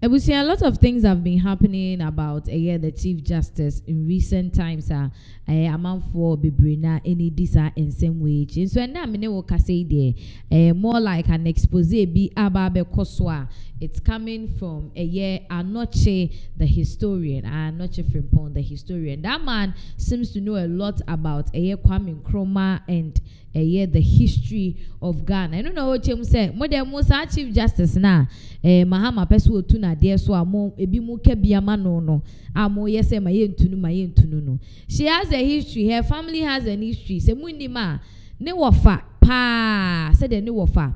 A lot of things have been happening about the Chief Justice in recent times. Amount for Bibrina any disa in same way. So now me will say there more like an expose be ababe koswa. It's coming from Anoche the historian, Anoche Frimpong the historian. That man seems to know a lot about Kwame Nkrumah and the history of Ghana. I don't know what you say. More than most Chief Justice na Mahama Pesu Tuna dear so amo ebi mu kebiama no amo yese ma yentunu no. She has a history. Her family has an history. Se mundi ma ne wofa pa said ne wofa.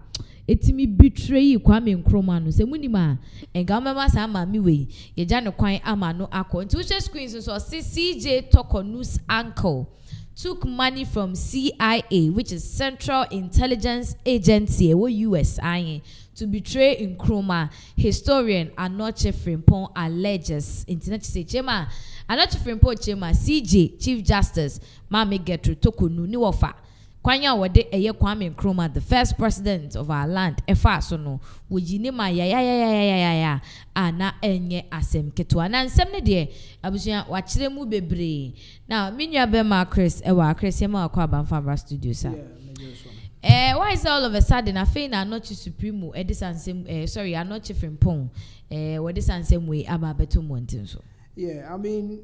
Etimi betray Kwame Nkrumah no se mundi ma enga mama sa ma mi we ye ja no kwan ama no akọ. Nti wo screens so CJ Torkornoo's uncle took money from CIA, which is Central Intelligence Agency, US, to betray Nkrumah. Historian Anoche Frimpong alleges. Internet say, Chema, Anoche Frimpong Chema, CJ, Chief Justice, Mame Getru Torkornoo, Niwofa. Kwanya wade Kwame Nkrumah, the first president of our land, efa so no, wujinima ya ana enye asem ketua na nsem ne de abusia wachire mu bebre. Now minua be ma Chris Chris yema akwa Bamfabra studio sir. Why is all of a sudden I feel na not supreme sorry Anoche Frimpong what this ansem way aba beto montin so. Yeah, I mean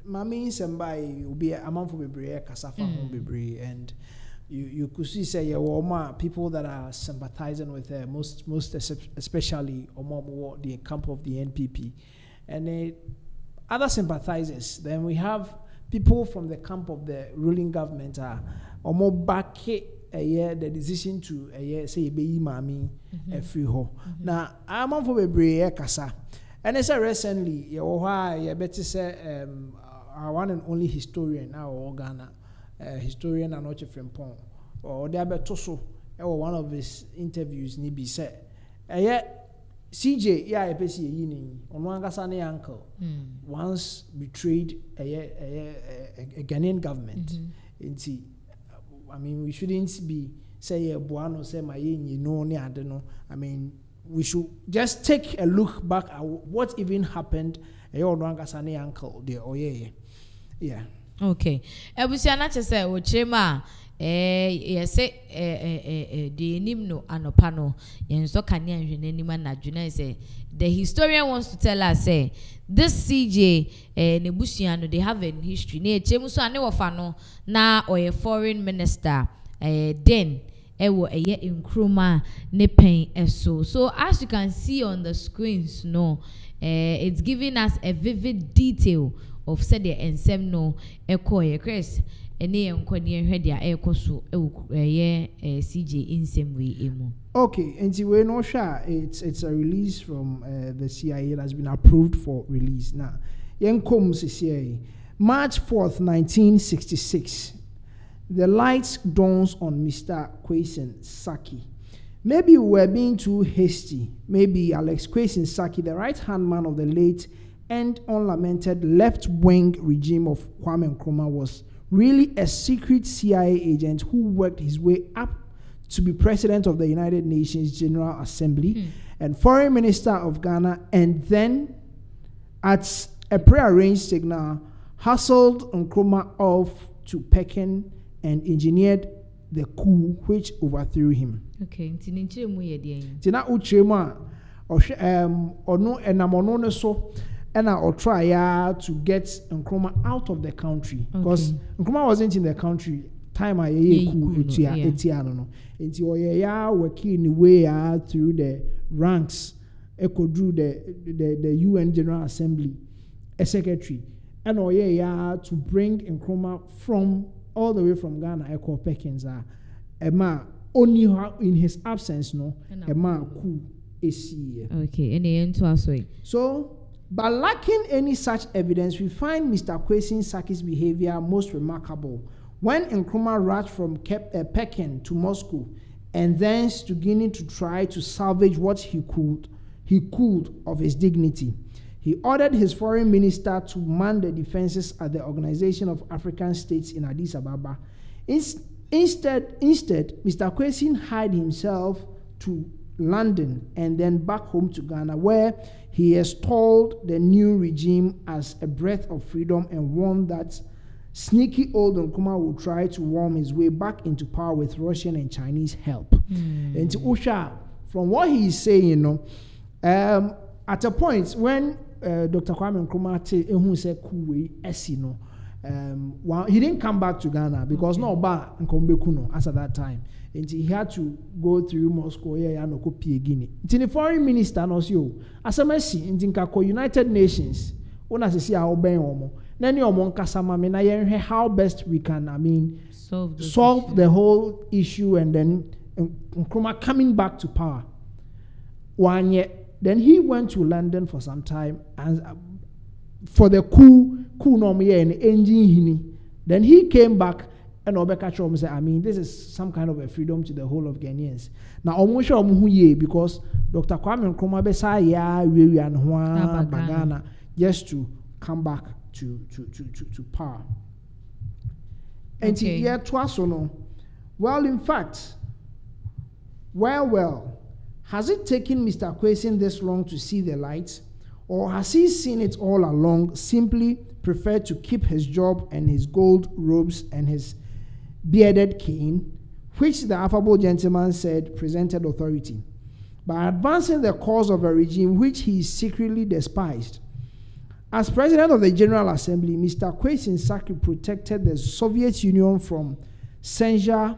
Mami Sembai will be a month for bebre kasafa home bebre, and you could see say people that are sympathizing with her most especially the camp of the NPP, and other sympathizers. Then we have people from the camp of the ruling government are more back the decision to say be mami free ho. Now I'm on for bebre kasa, and it's recently you better say our one and only historian now Ghana. Historian Anoche Frimpong, or there Betoso, or one of his interviews, Nibi said, CJ, a PC on one Gasani uncle, once betrayed a Ghanaian government. I mean, we shouldn't be say a Buano, say my I don't know. I mean, we should just take a look back at what even happened. A one Gasani uncle, there, yeah. Okay. Ebusiana chese o chema yese the nimno anopano yenso kani anhwene nim na dwuna say the historian wants to tell us say this CJ nebusiano they have a history na echemu so ane wofa no na oye foreign minister then ewo Nkrumah ne pen eso. So as you can see on the screens no it's giving us a vivid detail of said the ensem no ekoye Chris ene enkoni ehwe dia ekoso CJ insem we emu. Okay, and we no sure it's a release from the CIA that has been approved for release. Now, yenkom CIA March 4th, 1966. The lights dawns on Mr. Kwesi Saki. Maybe we were being too hasty. Maybe Alex Kwesi Saki, the right-hand man of the late and unlamented left-wing regime of Kwame Nkrumah, was really a secret CIA agent who worked his way up to be president of the United Nations General Assembly and foreign minister of Ghana, and then at a prearranged signal hustled Nkrumah off to Peking and engineered the coup which overthrew him. Okay, ntinenchire mu ye de yin. Tina uchrema ono enamono ne so and or try to get Nkrumah out of the country because Nkrumah wasn't in the country time I no until ya working the way through the ranks echo drew the UN General Assembly a secretary and to bring Nkrumah from all the way from Ghana echo Pekins only in his absence no coup is okay any so. But lacking any such evidence, we find Mr. Kwesi Saki's behavior most remarkable when Nkrumah rushed from Peking to Moscow and thence to Guinea to try to salvage what he could of his dignity. He ordered his foreign minister to man the defenses at the Organization of African States in Addis Ababa. Instead, Mr. Kwesi hired himself to London and then back home to Ghana, where he installed the new regime as a breath of freedom and warned that sneaky old Nkrumah will try to worm his way back into power with Russian and Chinese help. And to Usha, from what he is saying, at a point when Dr. Kwame Nkrumah said he didn't come back to Ghana because no ba Nkombekuno as at that time. And he had to go through Moscow and Guinea. The foreign minister knows you. As a mercy in the United Nations, when see how ben then you how best we can solve the whole issue and then Nkrumah coming back to power. 1 year. Then he went to London for some time and for the coup norm and engine. Then he came back and Obeka said, this is some kind of a freedom to the whole of Ghanaians. Now, almost sure because Dr. Kwame Nkrumah Bagana just to come back to power. And here twice or no. Well, in fact, has it taken Mr. Kwesi this long to see the light? Or has he seen it all along, simply preferred to keep his job and his gold robes and his bearded cane, which the affable gentleman said presented authority, by advancing the cause of a regime which he secretly despised? As President of the General Assembly, Mr. Kwesi Saki protected the Soviet Union from censure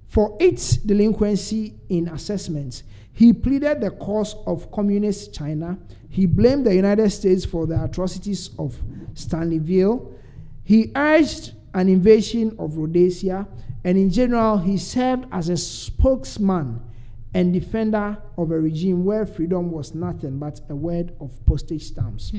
for its delinquency in assessments. He pleaded the cause of communist China. He blamed the United States for the atrocities of Stanleyville. He urged an invasion of Rhodesia, and in general, he served as a spokesman and defender of a regime where freedom was nothing but a word of postage stamps.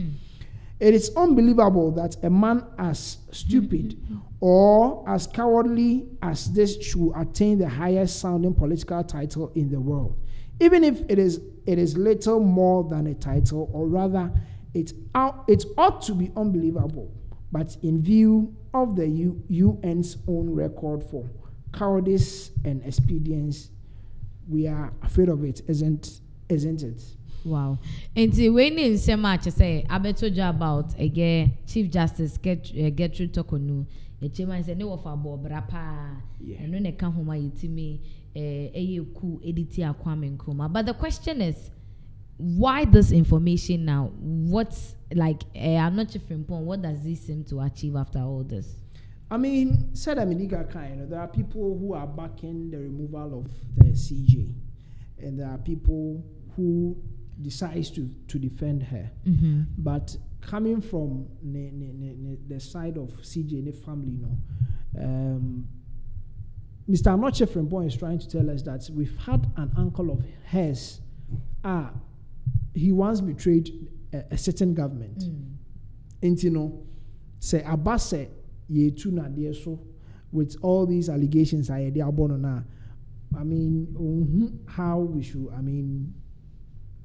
It is unbelievable that a man as stupid or as cowardly as this should attain the highest sounding political title in the world, even if it is little more than a title, or rather, it ought to be unbelievable. But in view of the UN's own record for cowardice and expedience, we are afraid of it, isn't it? Wow. And when in so much say I told you about again Chief Justice Gertrude Torkornoo, the chairman said no of abo brapa and no ne kan homa yitimi ku editi Kwame Nkrumah. But the question is, why this information now? What's like I'm not sure what does this seem to achieve after all this? Said there are people who are backing the removal of the CJ, and there are people who decides to defend her. But coming from the side of CJ and the family, Mr. Anoche Frimpong is trying to tell us that we've had an uncle of hers. He once betrayed a certain government. And say Abase ye tuna dear so with all these allegations I they are born on how we should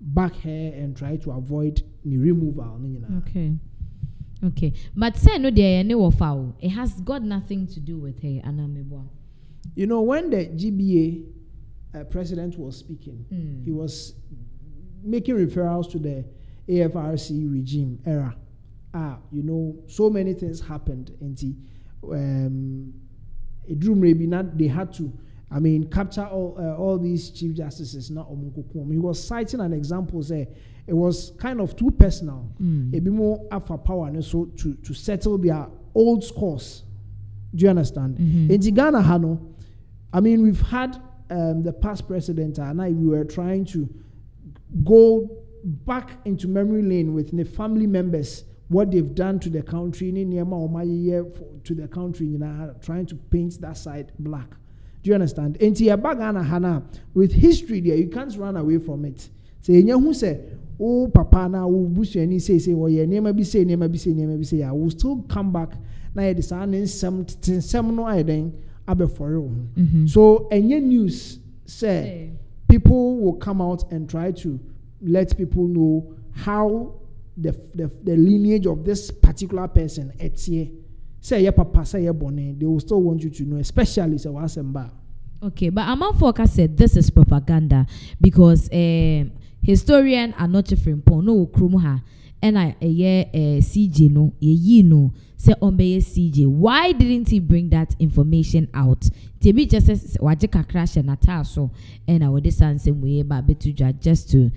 back her and try to avoid the removal. Okay. But say no there no foul. It has got nothing to do with her, Anamebwa. When the GBA president was speaking, he was making referrals to the AFRC regime era. So many things happened, and it drew maybe not they had to capture all these chief justices. Not he was citing an example. Say it was kind of too personal. A bit more for power, and so to settle their old scores. Do you understand? In Ghana, we've had the past president, and we were trying to go back into memory lane with the family members, what they've done to the country, to the country, trying to paint that side black. Do you understand? With history there, you can't run away from it. Say, who say, oh, Papa, now bush any say, well, yeah, never be say, I will still come back. Now, the sun is some no idea for you. So, any news say, people will come out and try to let people know how the lineage of this particular person say your papa say your bonnet, they will still want you to know, especially say Wasemba. Okay, but Amanfoka said this is propaganda because historian are not different. No Nkrumah and I CJ no ye no say onbeye CJ. Why didn't he bring that information out? Tebi just says wajeka crash and ataso and I would say same way but betuja just to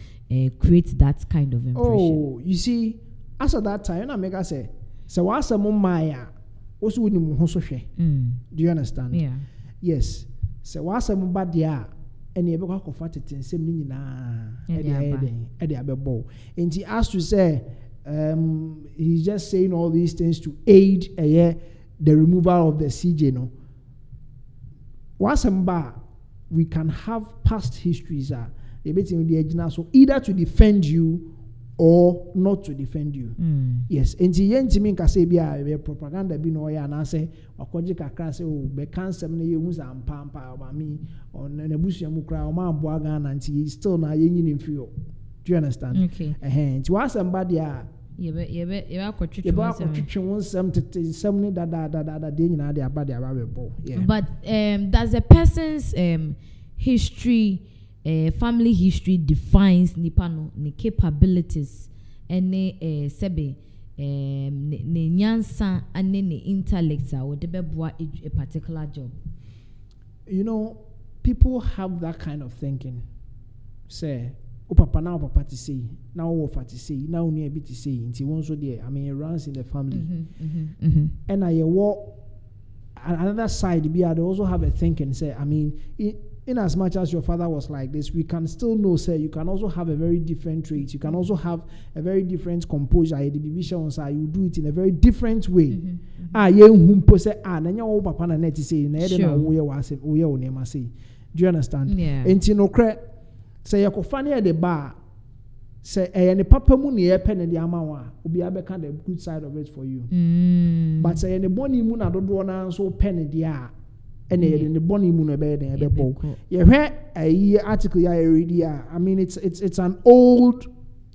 create that kind of impression. Oh, you see, as at that time, I make us say, so what's a mumaya? Also, we do you understand? Yeah. Yes. So what's a mubadia? And you ever confront it in same Eddie Abebo. And he asked to say, he's just saying all these things to aid the removal of the CJ. No. What's a we can have past histories so either to defend you or not to defend you. Yes. And the mean can say be propaganda be no ya and say wakoje kakra say oh be cancer me you use am pampa about me on nebusia mu kra o ma boa Ghana nti still na yen yin infio. Do you understand? Okay. Nti wa somebody a you akotwetwe some ni da de nyina de aba bo. Yeah. But does a person's history family history defines nipano ni capabilities and sebe ne nyansa and ne intellect or the beboa a particular job? You know, people have that kind of thinking. Say, oh papa now papa to say, now what to say, now near bit to say, until once there. I mean, it runs in the family. And I walk another side. Be I also have a thinking. Say, I mean, in as much as your father was like this, we can still know, say, you can also have a very different trait. You can also have a very different composure. You do it in a very different way. Do you understand? Yeah. And you know, say you funny at the bar. Say any papa muni pen the amawa will be able kind of good side of it for you. But say any bonny moon I don't want so pen the and in the bonny moon bed and a bowl. You read a article I read. I mean it's an old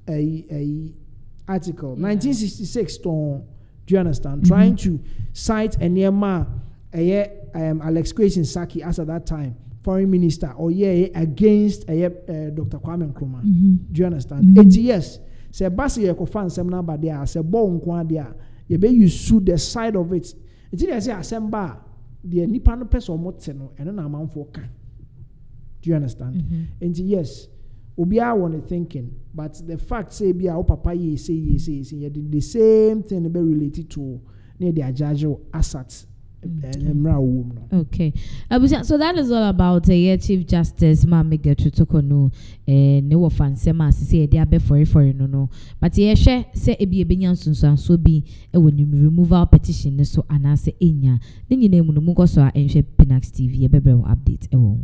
article 1966 do you understand? Trying to cite a nearma Alex Kwesi Saki as at that time foreign minister or against Dr. Kwame Nkrumah. Do you understand? And yes, say basi ye ko fan sem na ba dia say bo nko dia ye be you sue the side of it. Until they say assemba the nipa no person mote no eno na amanfo ka. Do you understand? And yes, obia want thinking, but the fact say bia o papa ye say ye did the same thing be related to near the ajajo assets. Okay. So that is all about Chief Justice Kwame Torkornoo ne wo fansema say dey abe for no. But ye hwe say ebi ebenya nsunsu so bi e woni removal petition ne so anase enya. Ne nyina mu no mu go so a enhwe Pinax TV e bebre update e wo.